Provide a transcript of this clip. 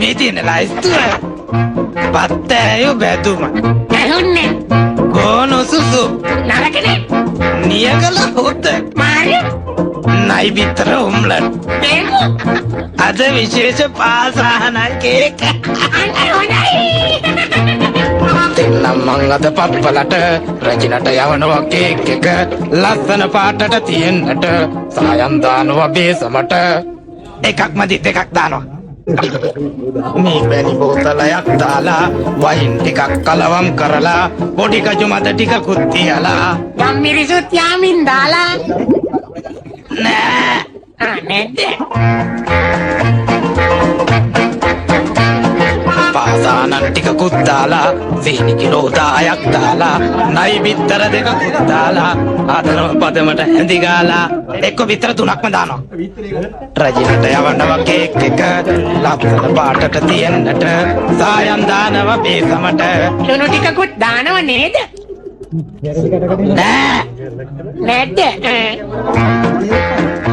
මේ තියෙන ලයිස්තුව පත්තෑයෝ බැදුම ඇහුන්නේ ගෝනු සුසු නරකනේ නියකල හොත මාරි නයි බිත්තර උම්ලට් බේකු අද විශේෂ පාසාහනයි කේක අන්න හොඳයි දෙන්නම් මං අද පප්පලට රැජිනට යවනවා කේක් එක ලස්සන පාටට තියෙන්නට සායම් දානවා බේසමට එකක් මදි දෙකක් දානවා මේ බැනි බෝතලයක් දාලා වයින් ටිකක් කලවම් කරලා පොඩි කජු මත ටිකකුත් තියලා ගම් මිරිසුත් යාමින් දාලා නෑ නැද්ද පාසානන් ටිකකුත් දාලා සීනි කිලෝ 10ක් දාලා නයි බිත්තර දෙකකුත් දාලා ආදරව පදමට හැඳි ගාලා එක්ක බිත්තර 3ක්ම දානවා රජිනට යවනවා කේක් එක ලස්සන පාටට තියෙන්නට සායම් දානවා බේසමට ලුණු ටිකකුත් දානව නේද නෑ නැද්ද